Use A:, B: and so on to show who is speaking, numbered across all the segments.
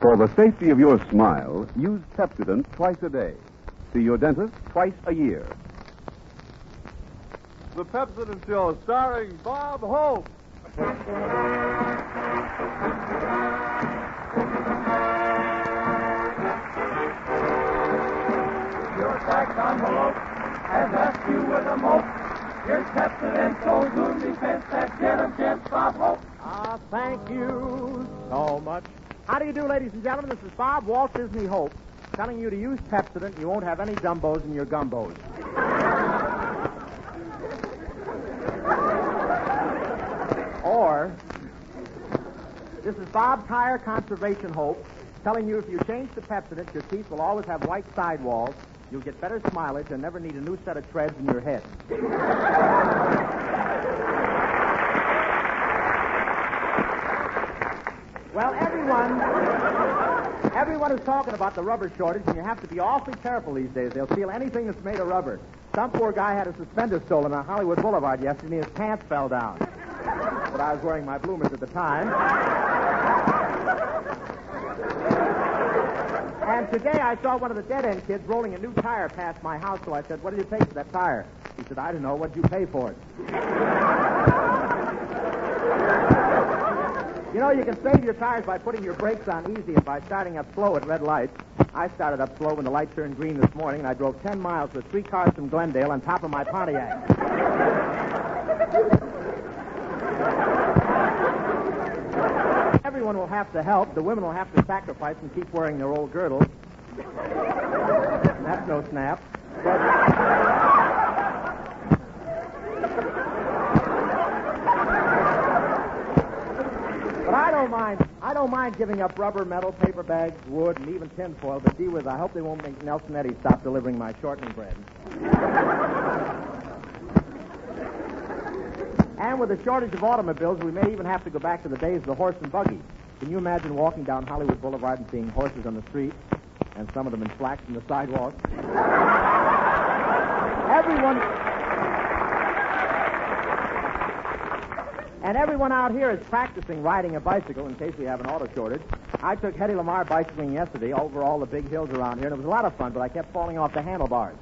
A: For the safety of your smile, use Pepsodent twice a day. See your dentist twice a year.
B: The Pepsodent Show, starring Bob Hope.
C: Your tax envelope has left you with a mope. Here's Pepsodent Ozone Defense that get against Bob Hope.
D: Thank you so much. How do you do, ladies and gentlemen? This is Bob Walt Disney Hope telling you to use Pepsodent. You won't have any dumbos in your gumbos. Or, this is Bob Tire Conservation Hope telling you if you change to Pepsodent, your teeth will always have white sidewalls, you'll get better smilage, and never need a new set of treads in your head. Well, everyone is talking about the rubber shortage, and you have to be awfully careful these days. They'll steal anything that's made of rubber. Some poor guy had a suspender stolen on Hollywood Boulevard yesterday, and his pants fell down. But I was wearing my bloomers at the time. And today I saw one of the dead-end kids rolling a new tire past my house, so I said, "What did you pay for that tire?" He said, "I don't know. What did you pay for it?" You know, you can save your tires by putting your brakes on easy and by starting up slow at red lights. I started up slow when the light turned green this morning, and I drove 10 miles with 3 cars from Glendale on top of my Pontiac. Everyone will have to help. The women will have to sacrifice and keep wearing their old girdles. That's no snap. But I don't mind giving up rubber, metal, paper bags, wood, and even tinfoil, but gee whiz, I hope they won't make Nelson Eddy stop delivering my shortening bread. And with the shortage of automobiles, we may even have to go back to the days of the horse and buggy. Can you imagine walking down Hollywood Boulevard and seeing horses on the street, and some of them in slacks on the sidewalk? Everyone out here is practicing riding a bicycle in case we have an auto shortage. I took Hedy Lamarr bicycling yesterday over all the big hills around here, and it was a lot of fun, but I kept falling off the handlebars.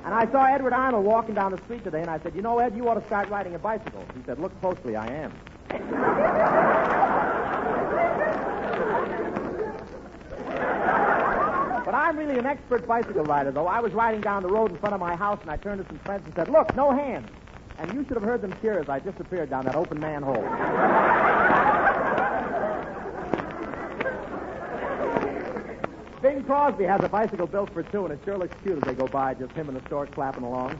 D: And I saw Edward Arnold walking down the street today, and I said, "You know, Ed, you ought to start riding a bicycle." He said, "Look closely, I am." But I'm really an expert bicycle rider, though. I was riding down the road in front of my house, and I turned to some friends and said, "Look, no hands." And you should have heard them cheer as I disappeared down that open manhole. Bing Crosby has a bicycle built for 2, and it sure looks cute as they go by, just him and the stork clapping along.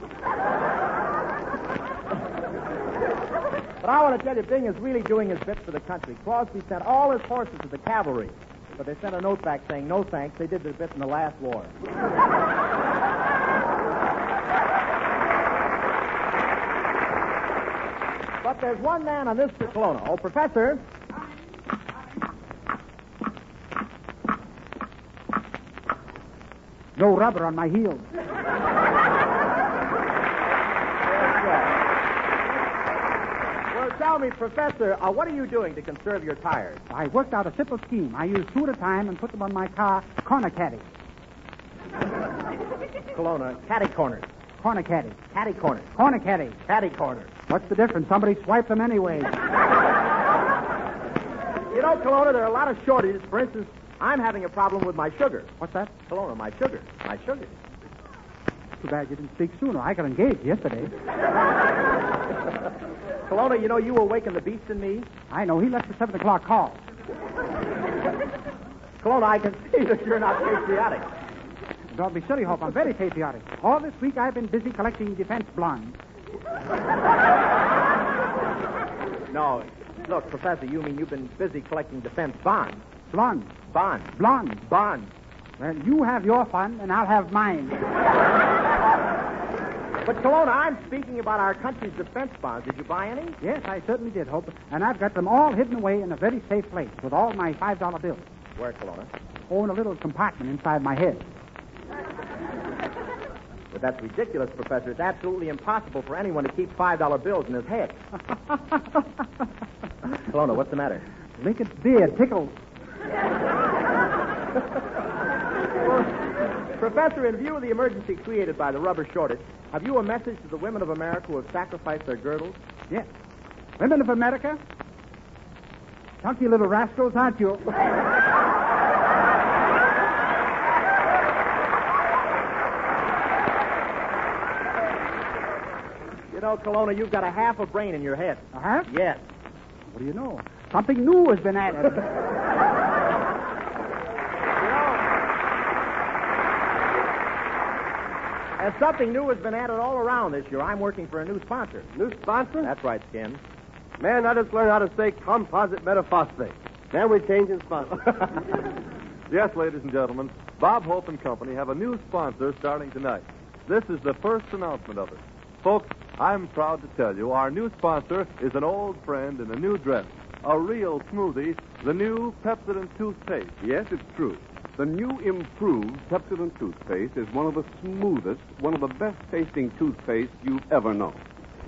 D: But I want to tell you, Bing is really doing his bit for the country. Crosby sent all his horses to the cavalry, but they sent a note back saying, "No thanks, they did their bit in the last war." But there's one man on this Kelowna. Oh, Professor.
E: No rubber on my heels.
D: Well, tell me, Professor, what are you doing to conserve your tires?
E: I worked out a simple scheme. I use 2 at a time and put them on my car corner caddy.
D: Kelowna, caddy corners.
E: Corner caddy.
D: Caddy corners.
E: Corner caddy.
D: Caddy corners.
E: What's the difference? Somebody swiped them anyway.
D: You know, Kelowna, there are a lot of shortages. For instance, I'm having a problem with my sugar.
E: What's that?
D: Kelowna, my sugar. My sugar.
E: Too bad you didn't speak sooner. I got engaged yesterday.
D: Kelowna, you know you awakened the beast in me.
E: I know. He left the 7 o'clock call.
D: Kelowna, I can see that you're not patriotic.
E: Don't be silly, Hope. I'm very patriotic. All this week I've been busy collecting defense blondes.
D: No. Look, Professor, you mean you've been busy collecting defense bonds.
E: Blondes.
D: Bonds.
E: Blondes.
D: Bonds.
E: Well, you have your fun, and I'll have mine.
D: But, Kelowna, I'm speaking about our country's defense bonds. Did you buy any?
E: Yes, I certainly did, Hope. And I've got them all hidden away in a very safe place with all my $5 bills.
D: Where, Kelowna?
E: Oh, in a little compartment inside my head.
D: But that's ridiculous, Professor. It's absolutely impossible for anyone to keep $5 bills in his head. Kelowna, what's the matter?
E: Lincoln's beard tickles.
D: Professor, in view of the emergency created by the rubber shortage, have you a message to the women of America who have sacrificed their girdles?
E: Yes. Women of America, chunky little rascals, aren't you?
D: You know, Colonna, you've got a half a brain in your head.
E: A half?
D: Yes.
E: What do you know? Something new has been added.
D: And something new has been added all around this year. I'm working for a new sponsor.
B: New sponsor?
D: That's right, Skin.
B: Man, I just learned how to say composite metaphosphate. Now we're changing sponsors. Yes, ladies and gentlemen, Bob Hope and Company have a new sponsor starting tonight. This is the first announcement of it. Folks, I'm proud to tell you our new sponsor is an old friend in a new dress. A real smoothie, the new Pepsodent toothpaste.
A: Yes, it's true. The new improved Pepsodent toothpaste is one of the smoothest, one of the best-tasting toothpaste you've ever known.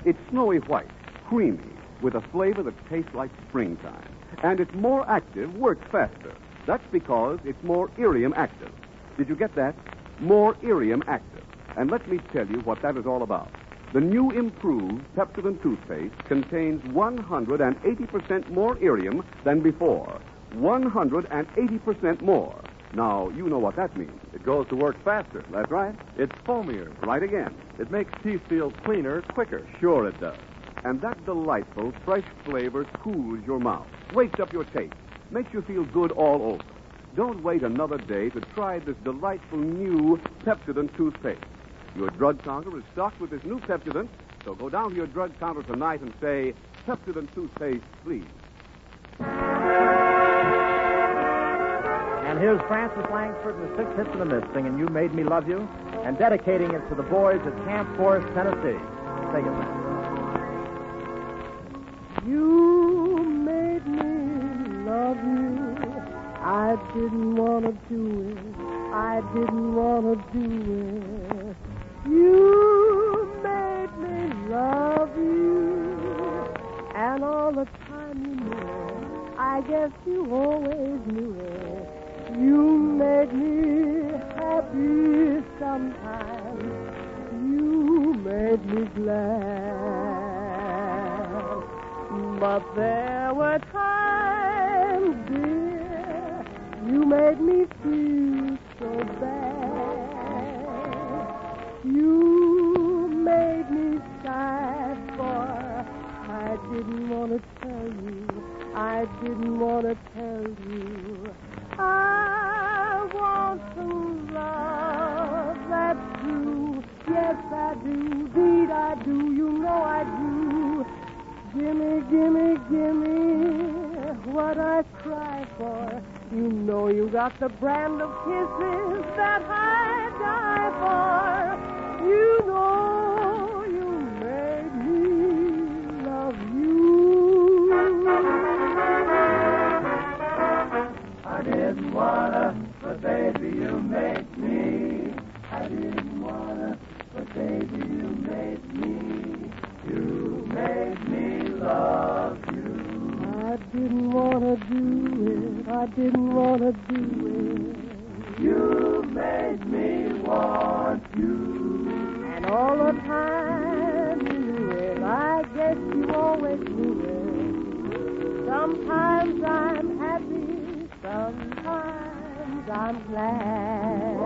A: It's snowy white, creamy, with a flavor that tastes like springtime. And it's more active, works faster. That's because it's more irium active. Did you get that? More irium active. And let me tell you what that is all about. The new improved Pepsodent toothpaste contains 180% more irium than before. 180% more. Now, you know what that means.
B: It goes to work faster.
A: That's right.
B: It's foamier.
A: Right again.
B: It makes teeth feel cleaner, quicker.
A: Sure it does. And that delightful, fresh flavor cools your mouth, wakes up your taste, makes you feel good all over. Don't wait another day to try this delightful new Pepsodent toothpaste. Your drug counter is stocked with this new Pepsodent, so go down to your drug counter tonight and say, Pepsodent toothpaste, please.
D: And here's Francis Langsford and the Six Hits and a Miss singing You Made Me Love You and dedicating it to the boys at Camp Forest, Tennessee. Take it, Francis.
F: You made me love you. I didn't want to do it. I didn't want to do it. You made me love you. And all the time you knew it, I guess you always knew it. You made me happy sometimes. You made me glad. But there were times, dear, you made me feel so bad. You made me sigh, for I didn't want to tell you. I didn't want to tell you. I want some love that's true. Yes, I do. Indeed, I do. You know I do. Gimme, gimme, gimme what I cry for. You know you got the brand of kisses that I die for. You know you made me love you.
C: I didn't wanna, but baby, you made me. I didn't wanna, but baby, you made me. You made me love you.
F: I didn't want to do it. I didn't want to do it.
C: You made me want you.
F: And all the time you knew it. I guess you always knew it. Sometimes I'm happy. Sometimes I'm glad.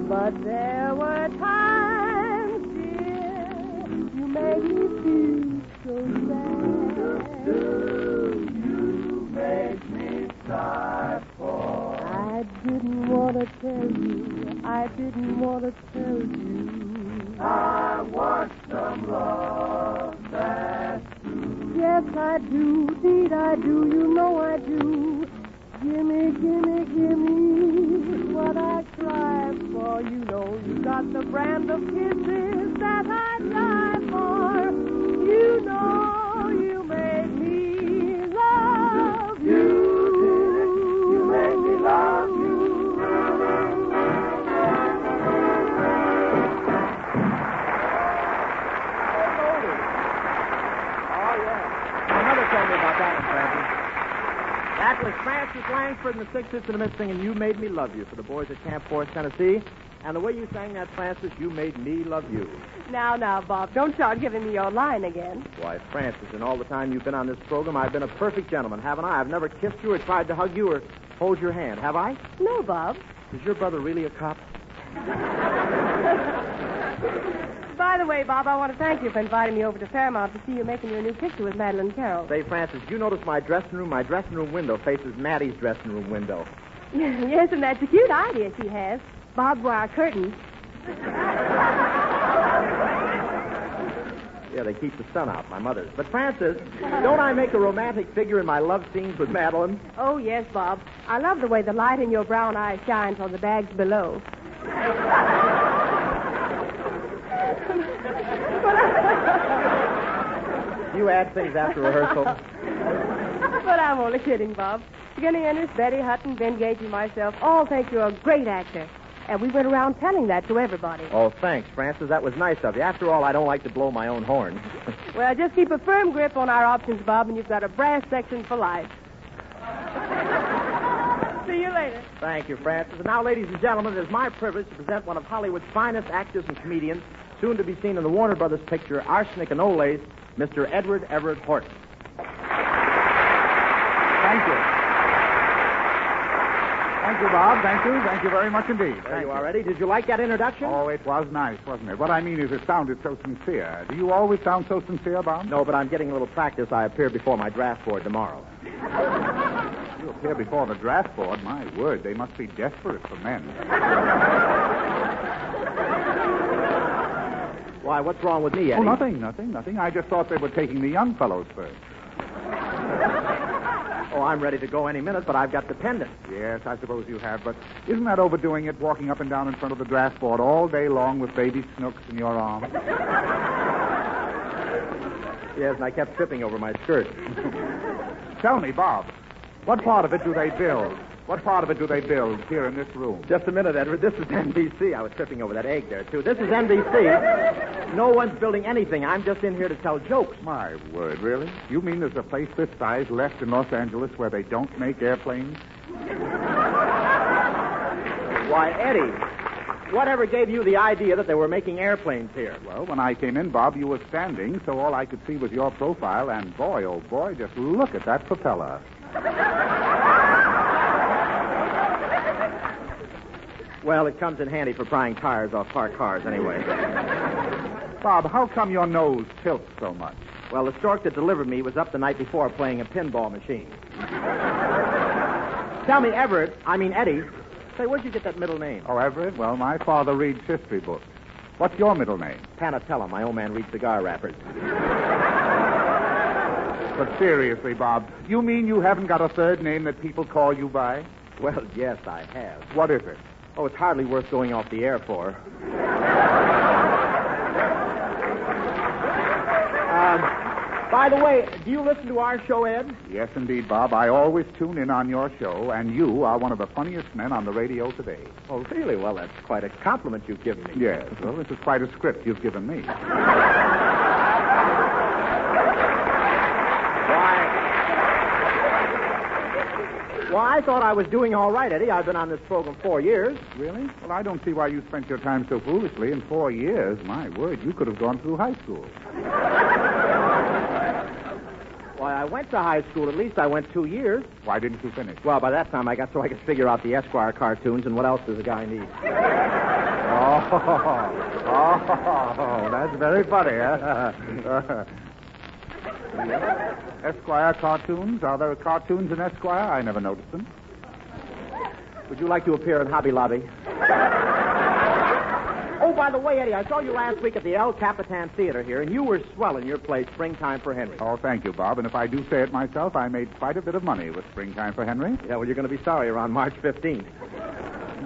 F: But there were times, dear, you made me feel so sad.
C: You made me sigh for.
F: I didn't want to tell you. I didn't want to tell you.
C: I want some love that's true.
F: Yes, I do. Indeed, I do. You know I do. Gimme, gimme, gimme what I cry for. You know you got the brand of kisses that I die for. You know you made me love you.
C: You made me love you.
D: Oh, yeah. My mother told me about that one, Francis. That was Francis Langsford and the Sixth Instruments singing You Made Me Love You for the boys at Camp Forest, Tennessee. And the way you sang that, Francis, you made me love you.
F: Now, Bob, don't start giving me your line again.
D: Why, Francis, in all the time you've been on this program, I've been a perfect gentleman, haven't I? I've never kissed you or tried to hug you or hold your hand, have I?
F: No, Bob.
D: Is your brother really a cop?
F: By the way, Bob, I want to thank you for inviting me over to Fairmount to see you making your new picture with Madeline Carroll.
D: Say, Francis, you notice my dressing room window faces Maddie's dressing room window.
F: Yes, and that's a cute idea she has. Barbed wire curtains.
D: Yeah, they keep the sun out, my mother's. But, Francis, don't I make a romantic figure in my love scenes with Madeline?
F: Oh, yes, Bob. I love the way the light in your brown eyes shines on the bags below.
D: You add things after rehearsal.
F: But I'm only kidding, Bob. Skinny Ennis, Betty Hutton, Ben Gage, and myself all think you're a great actor. And we went around telling that to everybody.
D: Oh, thanks, Francis. That was nice of you. After all, I don't like to blow my own horn.
F: Well, just keep a firm grip on our options, Bob, and you've got a brass section for life. See you later.
D: Thank you, Francis. And now, ladies and gentlemen, it is my privilege to present one of Hollywood's finest actors and comedians, soon to be seen in the Warner Brothers picture Arsenic and Olays, Mr. Edward Everett Horton.
E: Thank you. Thank you, Bob. Thank you. Thank you very much indeed.
D: There you are, Eddie. Did you like that introduction?
E: Oh, it was nice, wasn't it? What I mean is it sounded so sincere. Do you always sound so sincere, Bob?
D: No, but I'm getting a little practice. I appear before my draft board tomorrow.
E: You appear before the draft board. My word, they must be desperate for men.
D: Why, what's wrong with me, Eddie?
E: Oh, nothing. I just thought they were taking the young fellows first.
D: Oh, I'm ready to go any minute, but I've got dependents.
E: Yes, I suppose you have, but isn't that overdoing it, walking up and down in front of the draft board all day long with baby Snooks in your arms?
D: Yes, and I kept tripping over my skirt.
E: Tell me, Bob, what part of it do they build? What part of it do they build here in this room?
D: Just a minute, Edward. This is NBC. I was tripping over that egg there, too. This is NBC. No one's building anything. I'm just in here to tell jokes.
E: My word, really? You mean there's a place this size left in Los Angeles where they don't make airplanes?
D: Why, Eddie, whatever gave you the idea that they were making airplanes here?
E: Well, when I came in, Bob, you were standing, so all I could see was your profile, and boy, oh boy, just look at that propeller.
D: Well, it comes in handy for prying tires off parked cars anyway.
E: Bob, how come your nose tilts so much?
D: Well, the stork that delivered me was up the night before playing a pinball machine. Tell me, Eddie, say, where'd you get that middle name?
E: Oh, Everett? Well, my father reads history books. What's your middle name?
D: Panatella. My old man reads cigar wrappers.
E: But seriously, Bob, you mean you haven't got a third name that people call you by?
D: Well, yes, I have.
E: What is it?
D: Oh, it's hardly worth going off the air for. By the way, do you listen to our show, Ed?
E: Yes, indeed, Bob. I always tune in on your show, and you are one of the funniest men on the radio today.
D: Oh, really? Well, that's quite a compliment you've given me.
E: Yes. Well, this is quite a script you've given me.
D: Well, I thought I was doing all right, Eddie. I've been on this program 4 years.
E: Really? Well, I don't see why you spent your time so foolishly in 4 years. My word, you could have gone through high school.
D: Why, I went to high school. At least I went 2 years.
E: Why didn't you finish?
D: Well, by that time I got so I could figure out the Esquire cartoons and what else does a guy need.
E: Oh, that's very funny, huh? Esquire cartoons? Are there cartoons in Esquire? I never noticed them.
D: Would you like to appear in Hobby Lobby? Oh, by the way, Eddie, I saw you last week at the El Capitan Theater here, and you were swell in your play, Springtime for Henry.
E: Oh, thank you, Bob. And if I do say it myself, I made quite a bit of money with Springtime for Henry.
D: Yeah, well, you're going to be sorry around March 15th.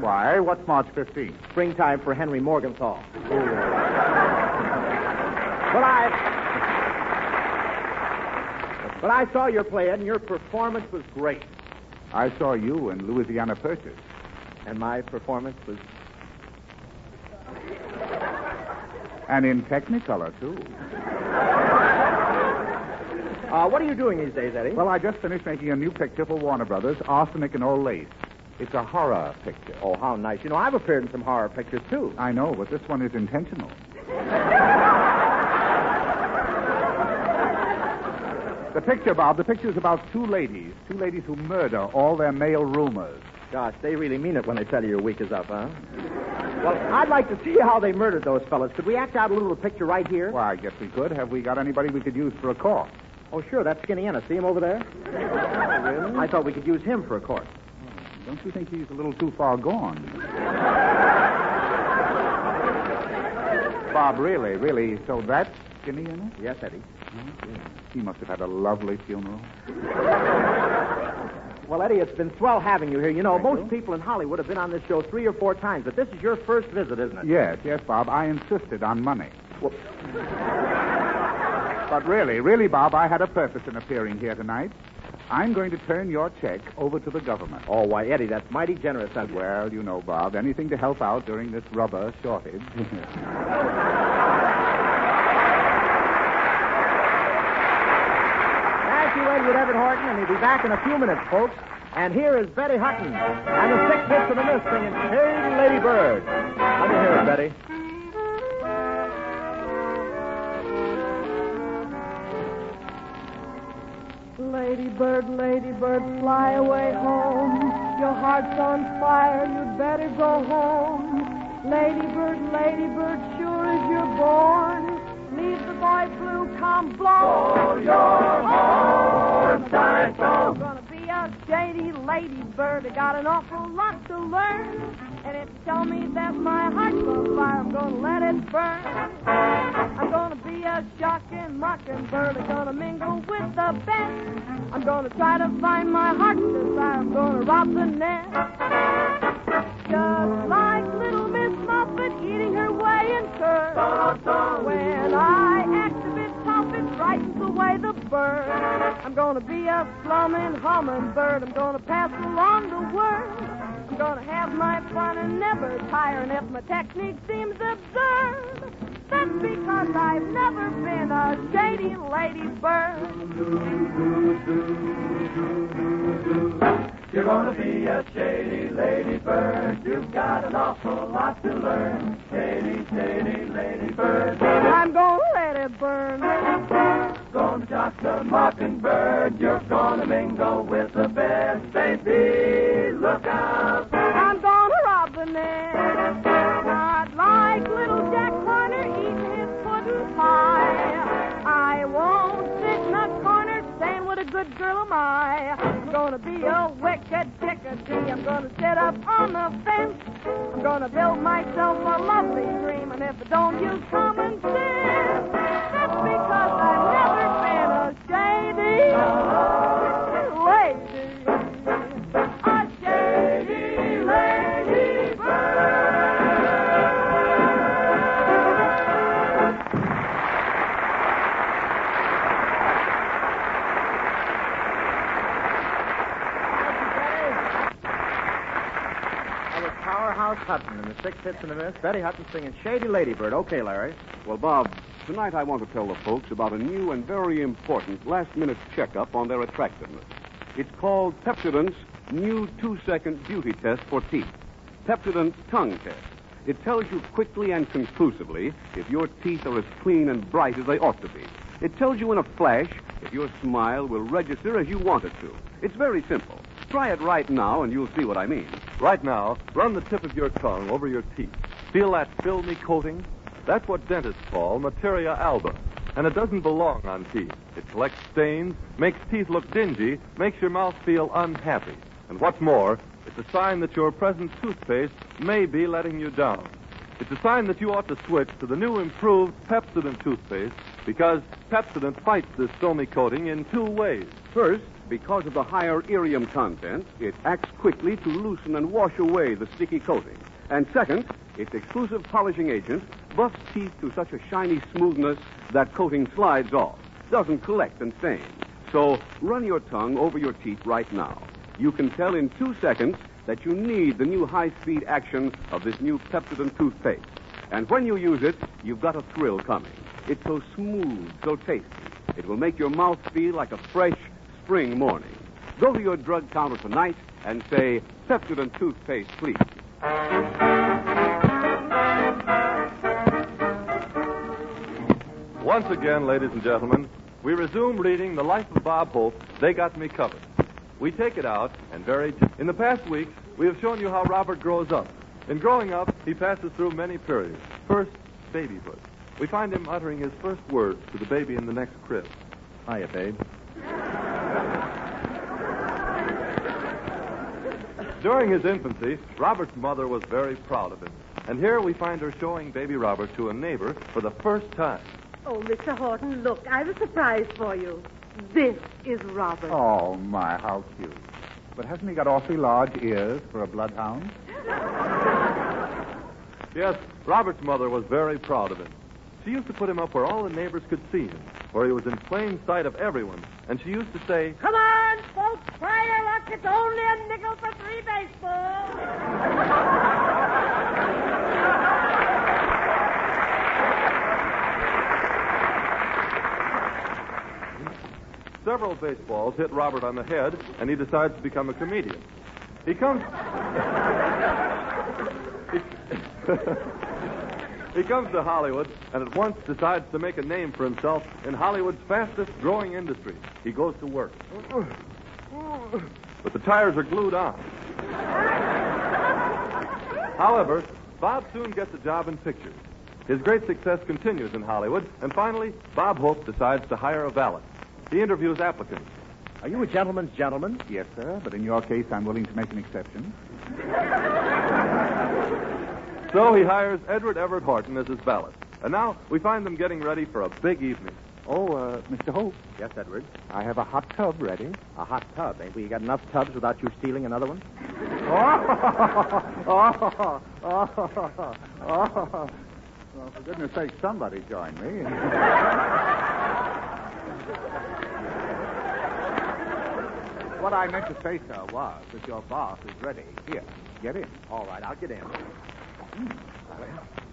E: Why? What's March 15th?
D: Springtime for Henry Morgenthau. But I saw your play, Ed, and your performance was great.
E: I saw you in Louisiana Purchase.
D: And my performance was...
E: And in Technicolor, too.
D: What are you doing these days, Eddie?
E: Well, I just finished making a new picture for Warner Brothers, Arsenic and Old Lace. It's a horror picture.
D: Oh, how nice. You know, I've appeared in some horror pictures, too.
E: I know, but this one is intentional. The picture, Bob, the picture's about two ladies who murder all their male roomers.
D: Gosh, they really mean it when they tell you your week is up, huh? Well, I'd like to see how they murdered those fellas. Could we act out a little picture right here?
E: Well, I guess we could. Have we got anybody we could use for a corpse?
D: Oh, sure, that's Skinny Ennis. See him over there?
E: Oh, really?
D: I thought we could use him for a corpse.
E: Don't you think he's a little too far gone? Bob, really, so that's Skinny Ennis?
D: Yes, Eddie.
E: Oh, yeah. He must have had a lovely funeral.
D: Well, Eddie, it's been swell having you here. You know, most people in Hollywood have been on this show 3 or 4 times, but this is your first visit, isn't it?
E: Yes, Bob. I insisted on money.
D: Well...
E: But really, Bob, I had a purpose in appearing here tonight. I'm going to turn your check over to the government.
D: Oh, why, Eddie, that's mighty generous of you.
E: Well, you know, Bob, anything to help out during this rubber shortage.
D: Thank you, Edward Everett Horton, and he'll be back in a few minutes, folks. And here is Betty Hutton and the 6 Hits and a Miss singing Shady Lady Bird. Let me hear it, Betty.
F: Lady bird, fly away home. Your heart's on fire, you'd better go home. Lady bird, sure as you're born, leave the boy blue, come blow your horn. I'm gonna be a shady lady bird. I got an awful lot to learn. And if you tell me that my heart's on fire, I'm gonna let it burn. I'm gonna be a shocking mockingbird. I'm gonna mingle with the best. I'm gonna try to find my heart's desire. I'm gonna rob the nest. Just like little Miss Muffet eating her way in curd. When I act a bit tough, it frightens away the bird. I'm gonna be a slumming hummingbird. I'm gonna pass along the word. I'm gonna have my fun and never tire. And if my technique seems absurd, that's because I've never been a shady lady bird.
C: You're gonna be a shady lady bird. You've got an awful lot to learn. Shady, shady lady bird.
F: I'm gonna let it burn.
C: Gonna jock the mockingbird. You're gonna mingle with the best. Baby, look out.
F: I'm gonna rob the nest. Not like little Jack Horner eating his pudding pie. I won't sit in a corner saying what a good girl am I. I'm gonna be a wicked chickadee. I'm gonna sit up on the fence. I'm gonna build myself a lovely dream. And if I don't use common sense, that's because I've never been a shady lady. A shady lady bird.
D: Powerhouse Hutton and the 6 Hits and a Miss. Betty Hutton singing Shady Lady Bird. Okay, Larry.
A: Well, Bob, tonight I want to tell the folks about a new and very important last-minute checkup on their attractiveness. It's called Pepsodent's new 2-second beauty test for teeth. Pepsodent Tongue Test. It tells you quickly and conclusively if your teeth are as clean and bright as they ought to be. It tells you in a flash if your smile will register as you want it to. It's very simple. Try it right now, and you'll see what I mean.
B: Right now, run the tip of your tongue over your teeth. Feel that filmy coating? That's what dentists call materia alba. And it doesn't belong on teeth. It collects stains, makes teeth look dingy, makes your mouth feel unhappy. And what's more, it's a sign that your present toothpaste may be letting you down. It's a sign that you ought to switch to the new improved Pepsodent toothpaste because Pepsodent fights this filmy coating in 2 ways.
A: First, because of the higher irium content, it acts quickly to loosen and wash away the sticky coating. And second, its exclusive polishing agent buffs teeth to such a shiny smoothness that coating slides off, doesn't collect and stain. So run your tongue over your teeth right now. You can tell in 2 seconds that you need the new high-speed action of this new Pepsodent toothpaste. And when you use it, you've got a thrill coming. It's so smooth, so tasty. It will make your mouth feel like a fresh spring morning. Go to your drug counter tonight and say, Pepsodent toothpaste, please.
B: Once again, ladies and gentlemen, we resume reading The Life of Bob Hope, They Got Me Covered. We take it out and in the past weeks, we have shown you how Robert grows up. In growing up, he passes through many periods. First, babyhood. We find him uttering his first words to the baby in the next crib.
D: Hiya, babe.
B: During his infancy, Robert's mother was very proud of him. And here we find her showing baby Robert to a neighbor for the first time.
F: Oh, Mr. Horton, look, I have a surprise for you. This is Robert.
E: Oh, my, how cute. But hasn't he got awfully large ears for a bloodhound?
B: Yes, Robert's mother was very proud of him. She used to put him up where all the neighbors could see him, where he was in plain sight of everyone. And she used to say,
F: Come on, folks, try your luck. It's only a nickel for 3 baseballs.
B: Several baseballs hit Robert on the head, and he decides to become a comedian. He comes to Hollywood and at once decides to make a name for himself in Hollywood's fastest-growing industry. He goes to work. But the tires are glued on. However, Bob soon gets a job in pictures. His great success continues in Hollywood, and finally, Bob Hope decides to hire a valet. He interviews applicants.
D: Are you a gentleman's gentleman?
E: Yes, sir, but in your case, I'm willing to make an exception.
B: So he hires Edward Everett Horton as his valet. And now we find them getting ready for a big evening.
E: Oh, Mr. Hope,
D: Yes, Edward.
E: I have a hot tub ready.
D: A hot tub. Ain't we got enough tubs without you stealing another one?
E: Well, for goodness sake, somebody join me. What I meant to say, sir, was that your bath is ready. Here, get in.
D: All right, I'll get in.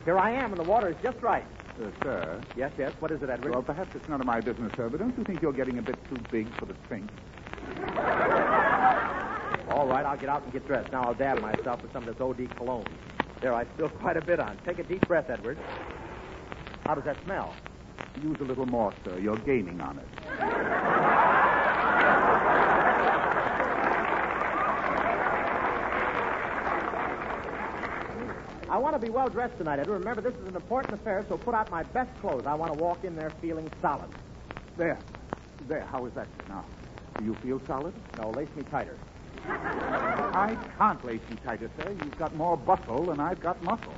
D: Here I am, and the water is just right.
E: Sir.
D: Yes, what is it, Edward?
E: Well, perhaps it's none of my business, sir, but don't you think you're getting a bit too big for the sink?
D: All right, I'll get out and get dressed. Now I'll dab myself with some of this OD cologne. There, I spilled quite a bit on. Take a deep breath, Edward. How does that smell?
E: Use a little more, sir. You're gaining on it.
D: I want to be well dressed tonight, Edward. Remember, this is an important affair, so put out my best clothes. I want to walk in there feeling solid.
E: There. How is that now? Do you feel solid?
D: No, lace me tighter.
E: I can't lace you tighter, sir. You've got more bustle than I've got muscle.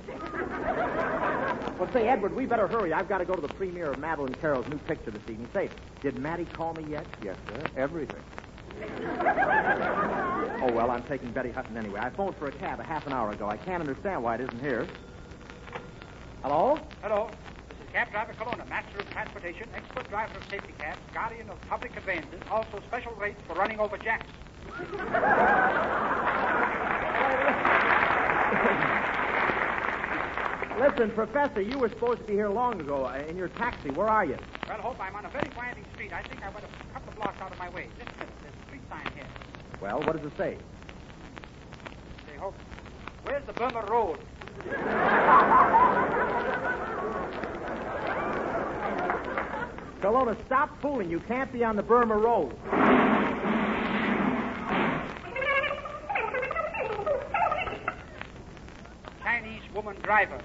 D: Well, say, Edward, we better hurry. I've got to go to the premiere of Madeline Carroll's new picture this evening. Say, did Maddie call me yet?
E: Yes, sir. Everything.
D: Oh, well, I'm taking Betty Hutton anyway. I phoned for a cab a half an hour ago. I can't understand why it isn't here. Hello?
G: Hello. This is cab driver Colonna, master of transportation, expert driver of safety cabs, guardian of public conveyances, also special rates for running over jacks.
D: Listen, Professor, you were supposed to be here long ago in your taxi. Where are you?
G: Well, Hope, I'm on a very winding street. I think I went a couple of blocks out of my way. Just a minute. There's a street sign here.
D: Well, what does it say?
G: Say, Hope, where's the Burma Road?
D: Colonna, stop fooling. You can't be on the Burma Road.
G: Chinese woman driver.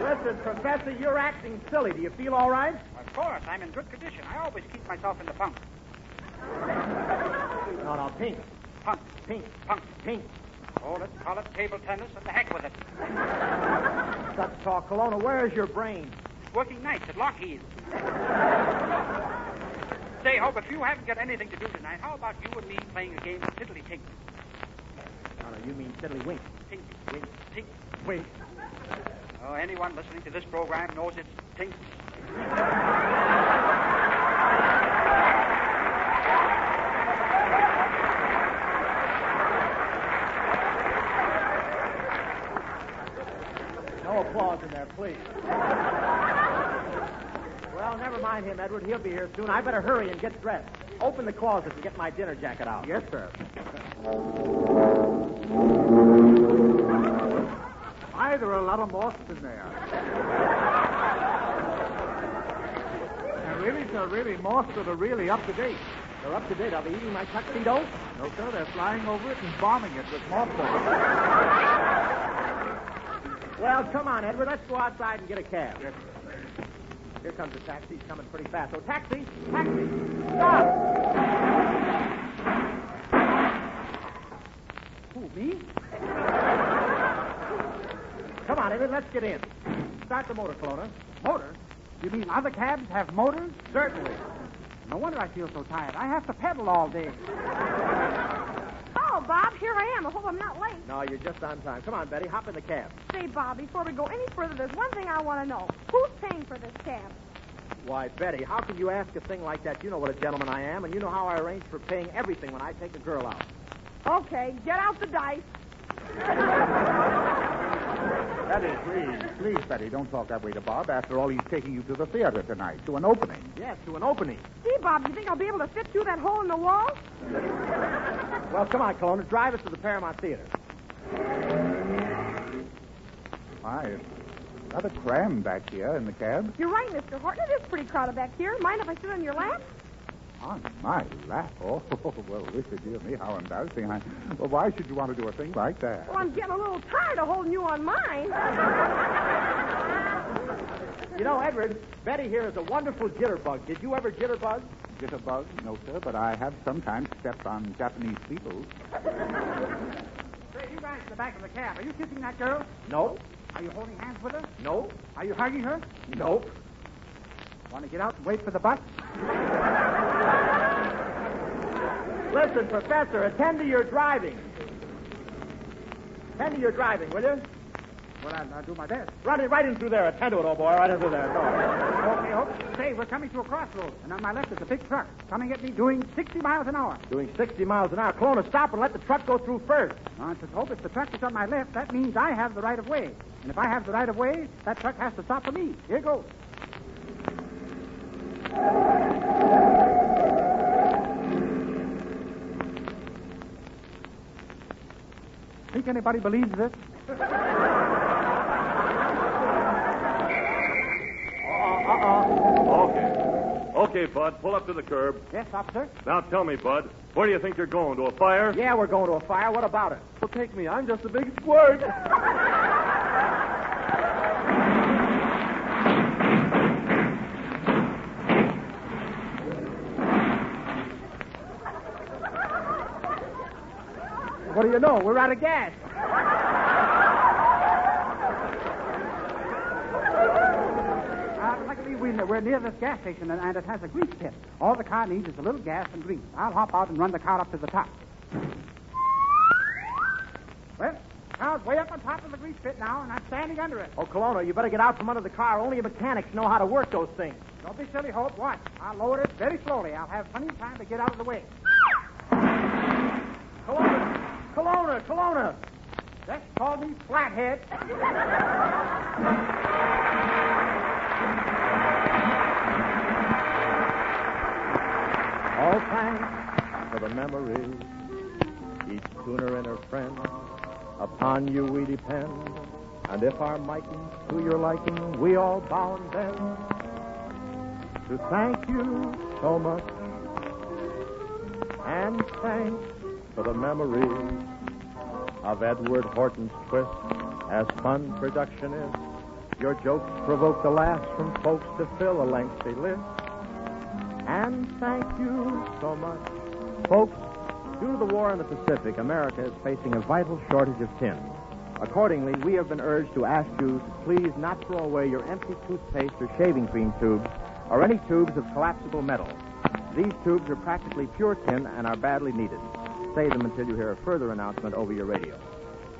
D: Listen, Professor, you're acting silly. Do you feel all right?
G: Of course, I'm in good condition. I always keep myself in the funk.
D: No, pink.
G: Punk.
D: Pink.
G: Punk.
D: Pink.
G: Oh, let's call it table tennis and the heck with it.
D: Such talk. Colonna, where's your brain?
G: Working nights at Lockheed. Say, Hope, if you haven't got anything to do tonight, how about you and me playing a game of tiddly-tink?
D: No, you mean tiddly-wink.
G: Tink, wink, tink.
D: Wink.
G: Oh, anyone listening to this program knows it's tink.
D: No applause in there, please. mind him, Edward. He'll be here soon. I better hurry and get dressed. Open the closet and get my dinner jacket out.
E: Yes, sir. Why, there are a lot of moths in there. And really, sir, moths that are really up to date.
D: They're up to date. Are they eating my tuxedo?
E: No, sir, they're flying over it and bombing it with mothballs.
D: Well, come on, Edward. Let's go outside and get a cab.
E: Yes, sir.
D: Here comes the taxi. He's coming pretty fast. So, taxi! Taxi! Stop!
G: Who, me?
D: Come on, Edward. Let's get in. Start the motor, Kelowna.
G: Motor? You mean other cabs have motors?
D: Certainly.
G: No wonder I feel so tired. I have to pedal all day.
F: Oh, Bob, here I am. I hope I'm not late.
D: No, you're just on time. Come on, Betty. Hop in the cab.
F: Say, Bob, before we go any further, there's one thing I want to know. Who's paying for this cab?
D: Why, Betty, how can you ask a thing like that? You know what a gentleman I am, and you know how I arrange for paying everything when I take a girl out.
F: Okay, get out the dice.
E: Betty, please, Betty, don't talk that way to Bob. After all, he's taking you to the theater tonight, to an opening.
D: Yes, to an opening.
F: See, Bob, do you think I'll be able to fit through that hole in the wall?
D: Well, come on, Kelowna. Drive us to the Paramount Theater.
E: Why, it's rather crammed back here in the cab.
F: You're right, Mr. Horton. It is pretty crowded back here. Mind if I sit on your lap?
E: On my lap? Oh, well, Richard, dear me, how embarrassing. Well, why should you want to do a thing like that?
F: Well, I'm getting a little tired of holding you on mine.
D: You know, Edward, Betty here is a wonderful jitterbug. Did you ever jitterbug?
E: Jitterbug? No, sir, but I have sometimes stepped on Japanese beetles.
G: Say, you guys in the back of the cab, are you kissing that girl?
D: Nope.
G: Are you holding hands with her?
D: Nope.
G: Are you hugging her?
D: Nope.
G: Want to get out and wait for the bus?
D: Listen, Professor, attend to your driving. Attend to your driving, will you?
G: Well, I'll do my best.
D: Run it right in through there. Attend to it, old boy. Right in through there. Go on.
G: Okay. Say, we're coming to a crossroads, and on my left is a big truck coming at me doing 60 miles an hour.
D: Doing 60 miles an hour. Kelowna, stop and let the truck go through first.
G: I just hope if the truck is on my left, that means I have the right of way. And if I have the right of way, that truck has to stop for me. Here goes. Think anybody believes this?
B: Okay, Bud, pull up to the curb.
G: Yes, officer.
B: Now tell me, Bud, where do you think you're going? To a fire?
D: Yeah, we're going to a fire. What about it?
B: Well, take me. I'm just a big squirt.
D: What do you know? We're out of gas.
G: Luckily, we're near this gas station, and it has a grease pit. All the car needs is a little gas and grease. I'll hop out and run the car up to the top. Well, car's way up on top of the grease pit now, and I'm standing under it.
D: Oh, Kelowna, you better get out from under the car. Only mechanics know how to work those things.
G: Don't be silly, Hope. Watch. I'll lower it very slowly. I'll have plenty of time to get out of the way.
D: Kelowna.
G: Just call me Flathead.
D: All thanks for the memories, each tuner and her friend. Upon you we depend, and if our miking to your liking, we all bow and bend to thank you so much, and thanks for the memories of Edward Horton's twist. As fun production is, your jokes provoke the laughs from folks to fill a lengthy list. And thank you so much. Folks, due to the war in the Pacific, America is facing a vital shortage of tin. Accordingly, we have been urged to ask you to please not throw away your empty toothpaste or shaving cream tubes or any tubes of collapsible metal. These tubes are practically pure tin and are badly needed. Save them until you hear a further announcement over your radio.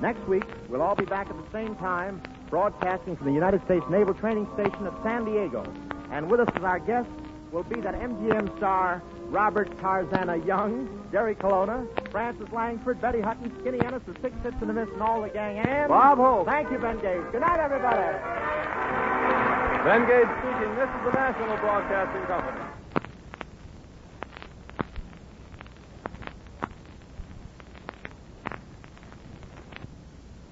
D: Next week, we'll all be back at the same time, broadcasting from the United States Naval Training Station at San Diego. And with us as our guests will be that MGM star, Robert Tarzana Young, Jerry Kelowna, Francis Langford, Betty Hutton, Skinny Ennis, the Six Hits and the Miss, and all the gang. And
B: Bob Hope.
D: Thank you, Ben Gage. Good night, everybody.
B: Ben Gage speaking. This is the National Broadcasting Company.